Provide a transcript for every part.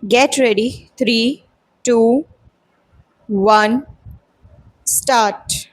Get ready. Three, two, one, start.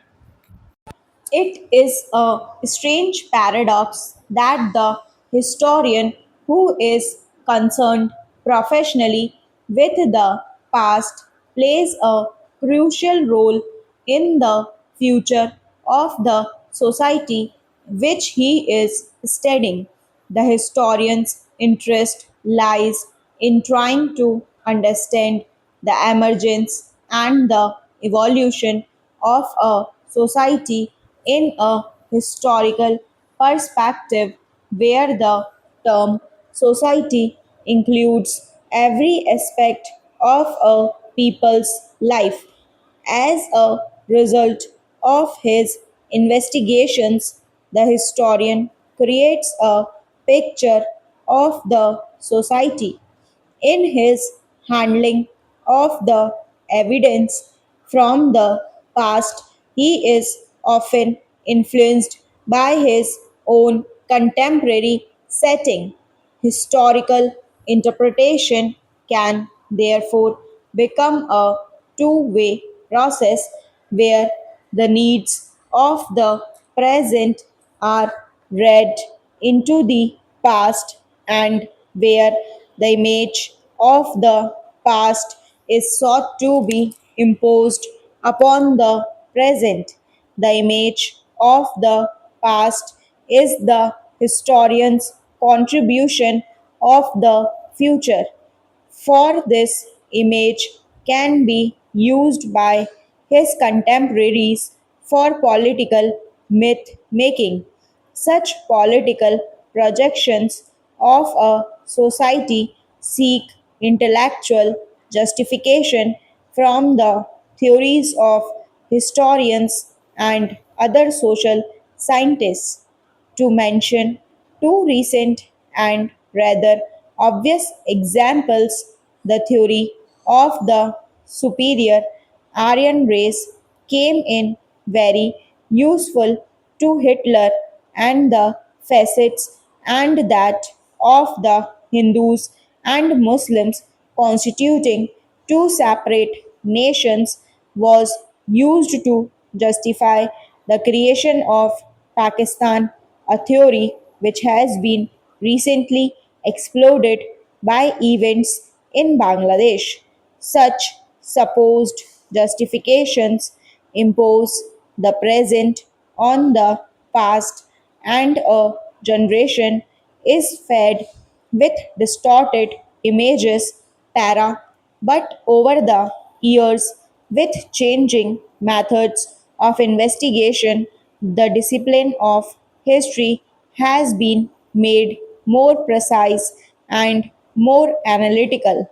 It is a strange paradox that the historian who is concerned professionally with the past plays a crucial role in the future of the society which he is studying. The historian's interest lies in trying to understand the emergence and the evolution of a society in a historical perspective where the term society includes every aspect of a people's life. As a result of his investigations, the historian creates a picture of the society in his handling of the evidence from the past. He is often influenced by his own contemporary setting. Historical interpretation can therefore become a two-way process where the needs of the present are read into the past and where the image of the past is sought to be imposed upon the present. The image of the past is the historian's contribution of the future. For this image can be used by his contemporaries for political myth making. Such political projections of a society seek intellectual justification from the theories of historians and other social scientists. To mention two recent and rather obvious examples, the theory of the superior Aryan race came in very useful to Hitler and the facets and that of the Hindus and Muslims constituting two separate nations was used to justify the creation of Pakistan, a theory which has been recently exploded by events in Bangladesh. Such supposed justifications impose the present on the past, and a generation is fed with distorted images, para, but over the years, with changing methods of investigation, the discipline of history has been made more precise and more analytical.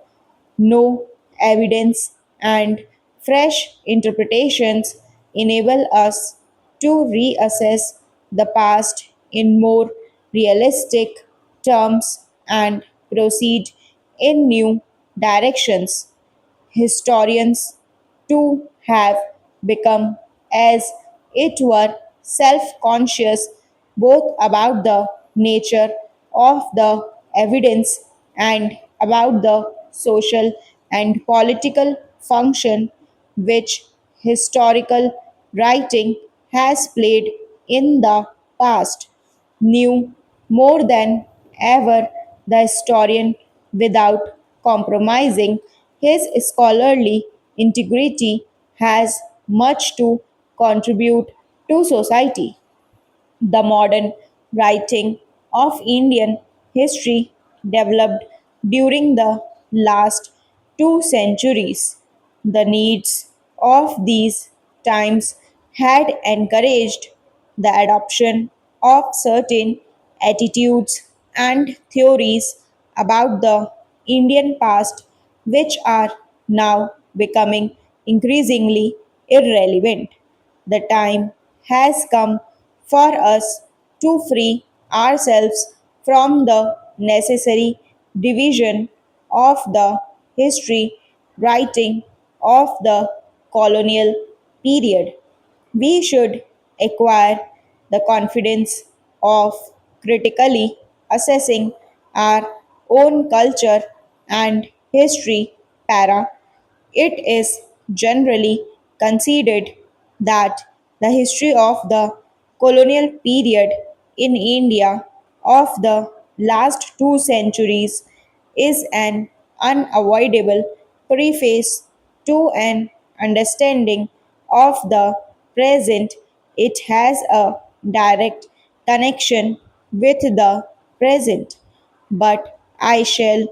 No evidence and fresh interpretations enable us to reassess the past in more realistic terms and proceed in new directions. Historians too have become, as it were, self conscious both about the nature of the evidence and about the social and political function which historical writing has played in the past. Knew more than ever, the historian, without compromising his scholarly integrity, has much to contribute to society. The modern writing of Indian history developed during the last 2 centuries. The needs of these times had encouraged the adoption of certain attitudes and theories about the Indian past, which are now becoming increasingly irrelevant. The time has come for us to free ourselves from the necessary division of the history writing of the colonial period. We should acquire the confidence of critically assessing our own culture and history para, it is generally considered that the history of the colonial period in India of the last 2 centuries is an unavoidable preface to an understanding of the present. It has a direct connection with the present, but I shall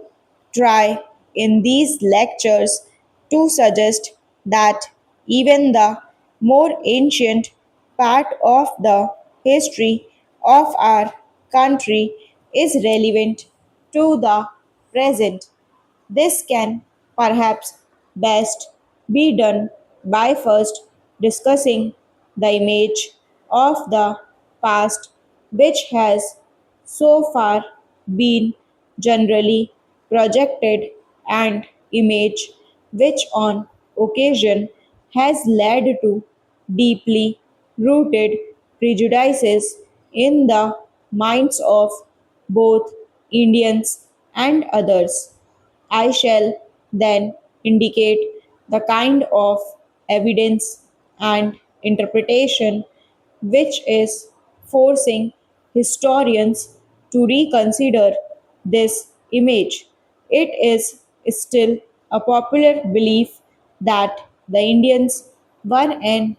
try in these lectures to suggest that even the more ancient part of the history of our country is relevant to the present. This can perhaps best be done by first discussing the image of the past, which has so far been generally projected, and image which on occasion has led to deeply rooted prejudices in the minds of both Indians and others. I shall then indicate the kind of evidence and interpretation which is forcing historians to reconsider this image. It is still a popular belief that the Indians were an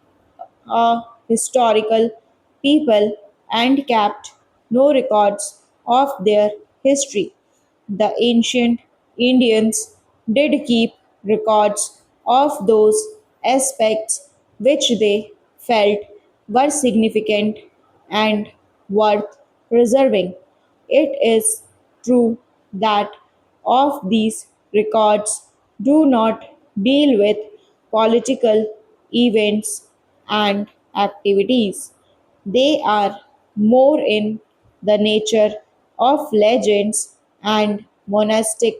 a historical people and kept no records of their history. The ancient Indians did keep records of those aspects which they felt were significant and worth preserving. It is true that of these records do not deal with political events and activities. They are more in the nature of legends and monastic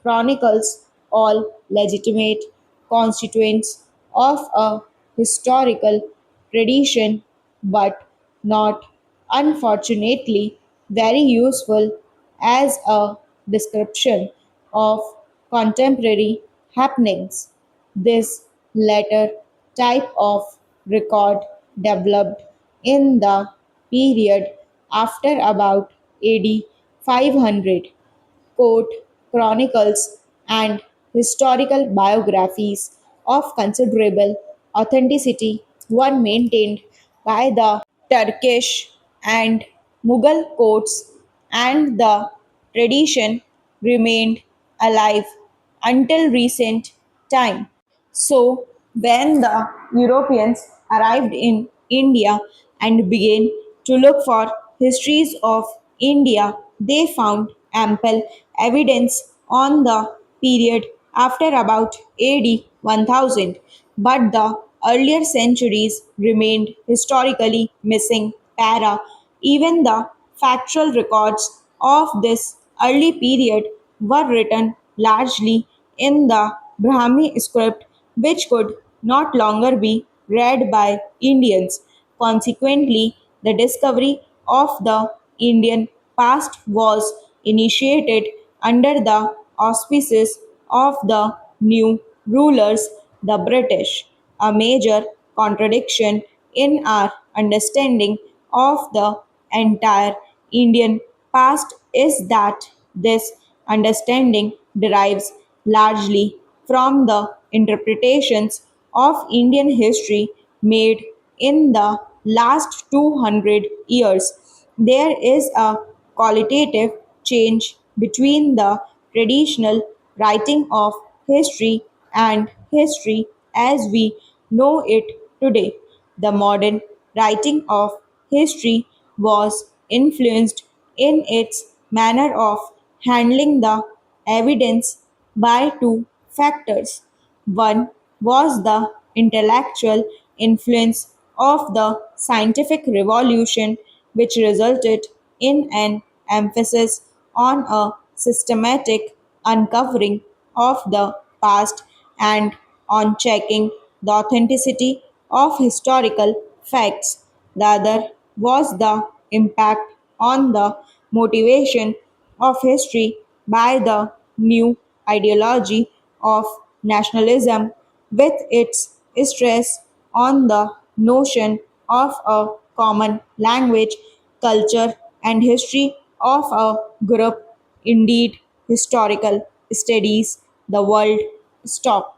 chronicles, all legitimate constituents of a historical tradition, but not unfortunately very useful as a description of contemporary happenings. This latter type of record developed in the period after about AD 500. Court chronicles and historical biographies of considerable authenticity were maintained by the Turkish and Mughal courts, and the tradition remained alive until recent time. So, when the Europeans arrived in India and began to look for histories of India, they found ample evidence on the period after about AD 1000, but the earlier centuries remained historically missing para. Even the factual records of this early period were written largely in the Brahmi script, which could not longer be read by Indians. Consequently, the discovery of the Indian past was initiated under the auspices of the new rulers, the British. A major contradiction in our understanding of the entire Indian past is that this understanding derives largely from the interpretations of Indian history made in the last 200 years. There is a qualitative change between the traditional writing of history and history as we know it today. The modern writing of history was influenced in its manner of handling the evidence by two factors. One was the intellectual influence of the scientific revolution, which resulted in an emphasis on a systematic uncovering of the past and on checking the authenticity of historical facts. The other was the impact on the motivation of history by the new ideology of nationalism with its stress on the notion of a common language, culture, and history of a group. Indeed, historical studies the world stop.